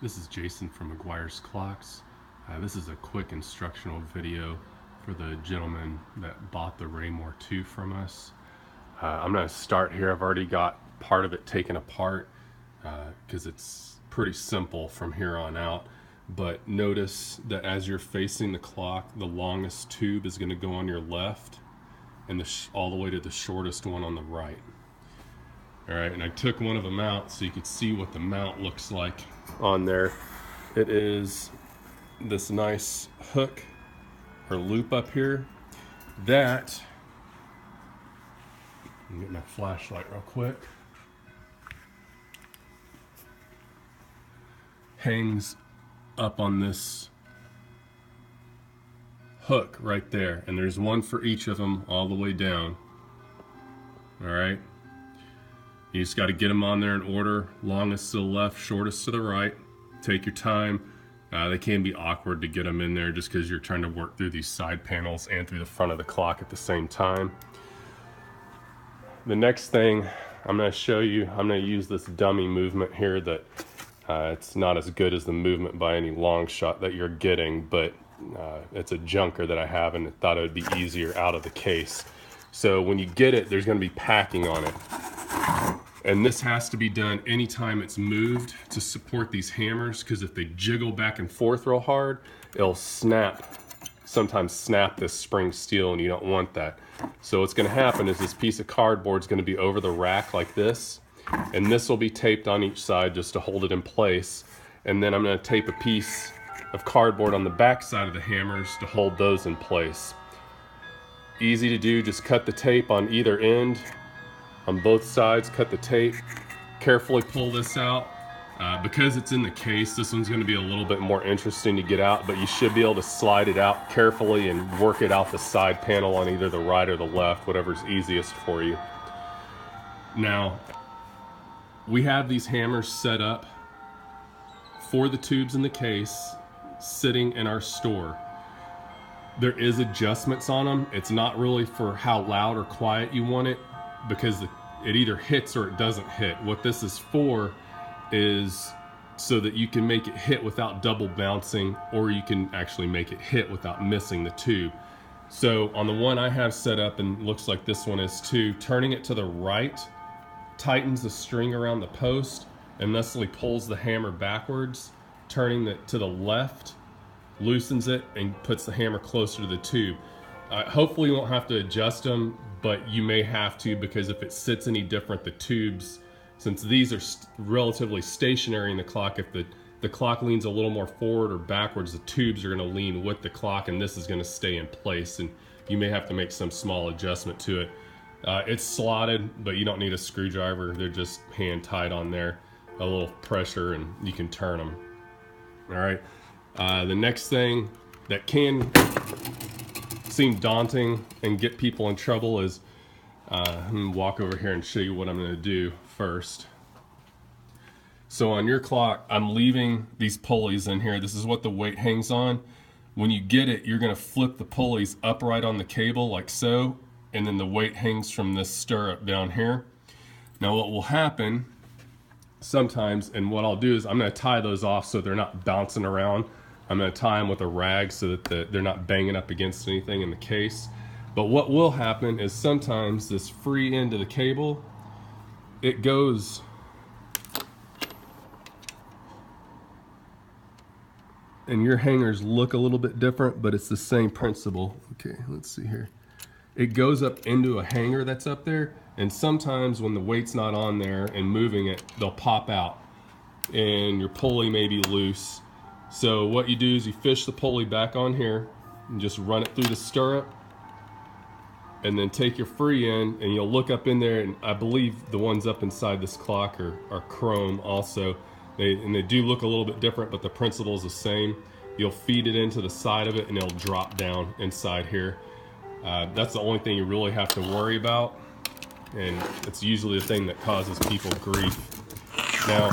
This is Jason from McGuire's Clocks. This is a quick instructional video for the gentleman that bought the Raymour 2 from us. I'm going to start here. I've already got part of it taken apart because it's pretty simple from here on out. But notice that as you're facing the clock, the longest tube is going to go on your left and all the way to the shortest one on the right. Alright, and I took one of them out so you could see what the mount looks like on there. It is this nice hook or loop up here that, let me get my flashlight real quick, hangs up on this hook right there, and there's one for each of them all the way down. Alright, you just got to get them on there in order, longest to the left, shortest to the right. Take your time. They can be awkward to get them in there just because you're trying to work through these side panels and through the front of the clock at the same time. The next thing I'm going to show you, I'm going to use this dummy movement here that it's not as good as the movement by any long shot that you're getting, but it's a junker that I have and I thought it would be easier out of the case. So when you get it, there's going to be packing on it. And this has to be done anytime it's moved to support these hammers, because if they jiggle back and forth real hard, it'll snap, sometimes snap this spring steel, and you don't want that. So what's going to happen is this piece of cardboard is going to be over the rack like this, and this will be taped on each side just to hold it in place. And then I'm going to tape a piece of cardboard on the back side of the hammers to hold those in place. Easy to do, just cut the tape on either end. On both sides, cut the tape, carefully pull this out. Because it's in the case, this one's going to be a little bit more interesting to get out, but you should be able to slide it out carefully and work it out the side panel on either the right or the left, whatever's easiest for you. Now, we have these hammers set up for the tubes in the case, sitting in our store. There is adjustments on them. It's not really for how loud or quiet you want it, because it either hits or it doesn't hit. What this is for is so that you can make it hit without double bouncing, or you can actually make it hit without missing the tube. So on the one I have set up, and looks like this one is too, turning it to the right tightens the string around the post and thusly pulls the hammer backwards. Turning it to the left loosens it and puts the hammer closer to the tube. Hopefully you won't have to adjust them, but you may have to, because if it sits any different, the tubes, since these are relatively stationary in the clock, if the clock leans a little more forward or backwards, the tubes are going to lean with the clock, and this is going to stay in place, and you may have to make some small adjustment to it. It's slotted, but you don't need a screwdriver. They're just hand tied on there, a little pressure, and you can turn them. All right. The next thing that can seem daunting and get people in trouble is, I'm going to walk over here and show you what I'm going to do first. So on your clock, I'm leaving these pulleys in here. This is what the weight hangs on. When you get it, you're going to flip the pulleys upright on the cable like so, and then the weight hangs from this stirrup down here. Now what will happen sometimes, and what I'll do is I'm going to tie those off so they're not bouncing around. I'm going to tie them with a rag so that they're not banging up against anything in the case. But what will happen is sometimes this free end of the cable, it goes and your hangers look a little bit different, but it's the same principle. Okay, let's see here. It goes up into a hanger that's up there, and sometimes when the weight's not on there and moving it, they'll pop out and your pulley may be loose. So what you do is you fish the pulley back on here and just run it through the stirrup, and then take your free end and you'll look up in there, and I believe the ones up inside this clock are chrome also. They do look a little bit different, but the principle is the same. You'll feed it into the side of it and it'll drop down inside here. That's the only thing you really have to worry about, and it's usually the thing that causes people grief. Now,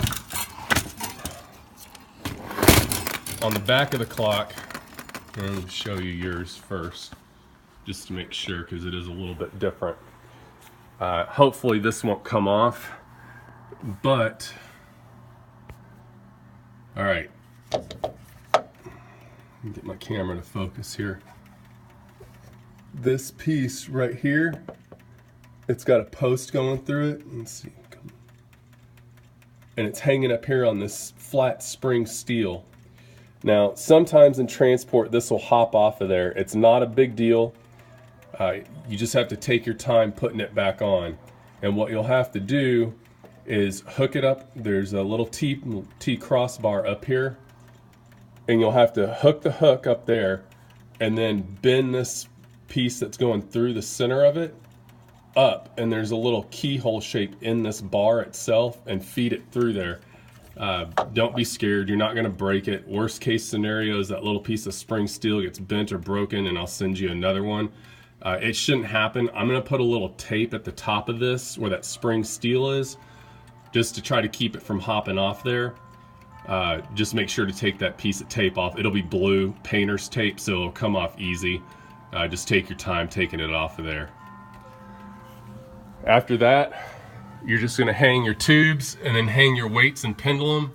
on the back of the clock, I'm going to show you yours first, just to make sure, because it is a little bit different. Hopefully this won't come off, but All right, get my camera to focus here. This piece right here, it's got a post going through it. Let's see. And it's hanging up here on this flat spring steel. Now, sometimes in transport, this will hop off of there. It's not a big deal. You just have to take your time putting it back on. And what you'll have to do is hook it up. There's a little T crossbar up here. And you'll have to hook the hook up there and then bend this piece that's going through the center of it up, and there's a little keyhole shape in this bar itself, and feed it through there. Don't be scared, you're not going to break it. Worst case scenario is that little piece of spring steel gets bent or broken, and I'll send you another one. It shouldn't happen. I'm going to put a little tape at the top of this where that spring steel is, just to try to keep it from hopping off there. Just make sure to take that piece of tape off. It'll be blue painter's tape, so it'll come off easy. Just take your time taking it off of there. After that, you're just going to hang your tubes and then hang your weights and pendulum.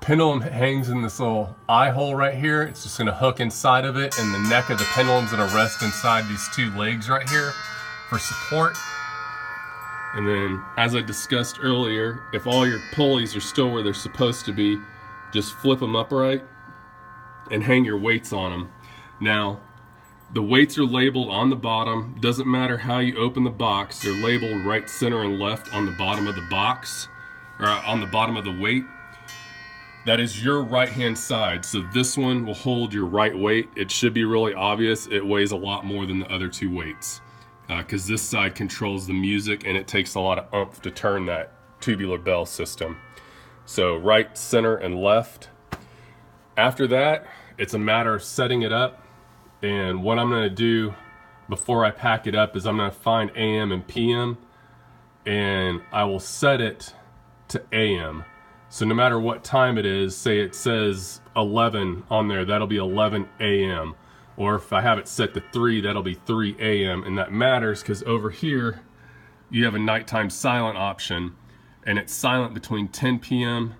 Pendulum hangs in this little eye hole right here. It's just going to hook inside of it, and the neck of the pendulum's going to rest inside these two legs right here for support. And then, as I discussed earlier, if all your pulleys are still where they're supposed to be, just flip them upright and hang your weights on them. Now, the weights are labeled on the bottom. Doesn't matter how you open the box, they're labeled right, center, and left on the bottom of the box, or on the bottom of the weight. That is your right hand side, so this one will hold your right weight. It should be really obvious. It weighs a lot more than the other two weights, because this side controls the music, and it takes a lot of oomph to turn that tubular bell system. So right, center, and left. After that, it's a matter of setting it up. And what I'm going to do before I pack it up is I'm going to find AM and PM, and I will set it to AM. So no matter what time it is, say it says 11 on there, that'll be 11 AM. Or if I have it set to 3, that'll be 3 AM. And that matters because over here you have a nighttime silent option, and it's silent between 10 PM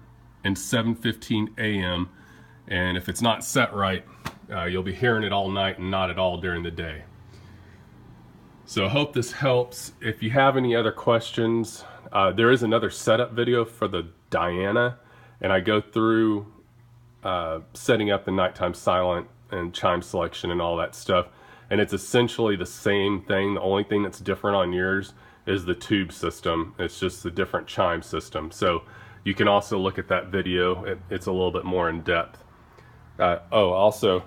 and 7:15 AM. And if it's not set right, you'll be hearing it all night and not at all during the day. So I hope this helps. If you have any other questions, there is another setup video for the Diana, and I go through setting up the nighttime silent and chime selection and all that stuff. And it's essentially the same thing. The only thing that's different on yours is the tube system. It's just a different chime system. So you can also look at that video. It's a little bit more in depth. Also,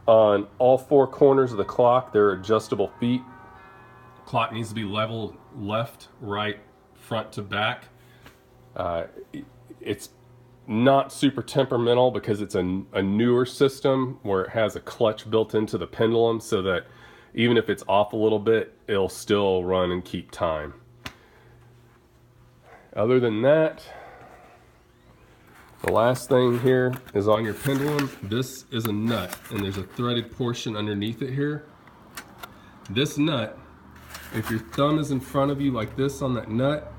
on all 4 corners of the clock, there are adjustable feet. Clock needs to be level left, right, front to back. It's not super temperamental because it's a newer system where it has a clutch built into the pendulum, so that even if it's off a little bit, it'll still run and keep time. Other than that, the last thing here is on your pendulum. This is a nut, and there's a threaded portion underneath it here. This nut, if your thumb is in front of you like this on that nut,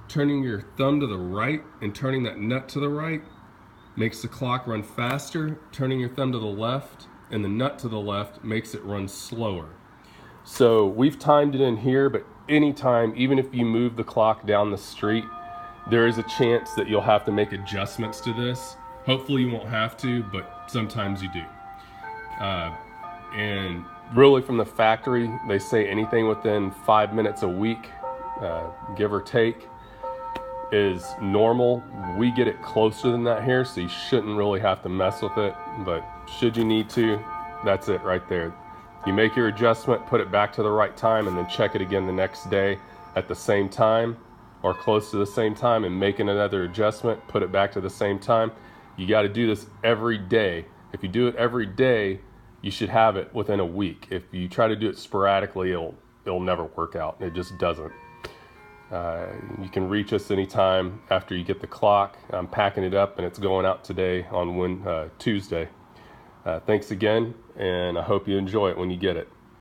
turning your thumb to the right and turning that nut to the right makes the clock run faster. Turning your thumb to the left and the nut to the left makes it run slower. So we've timed it in here, but anytime, even if you move the clock down the street, there is a chance that you'll have to make adjustments to this. Hopefully you won't have to, but sometimes you do. And really from the factory, they say anything within 5 minutes a week, give or take, is normal. We get it closer than that here, so you shouldn't really have to mess with it. But should you need to, that's it right there. You make your adjustment, put it back to the right time, and then check it again the next day at the same time or close to the same time, and make another adjustment, put it back to the same time. You got to do this every day. If you do it every day, you should have it within a week. If you try to do it sporadically, it'll never work out. It just doesn't. You can reach us anytime after you get the clock. I'm packing it up, and it's going out today on Tuesday. Thanks again, and I hope you enjoy it when you get it.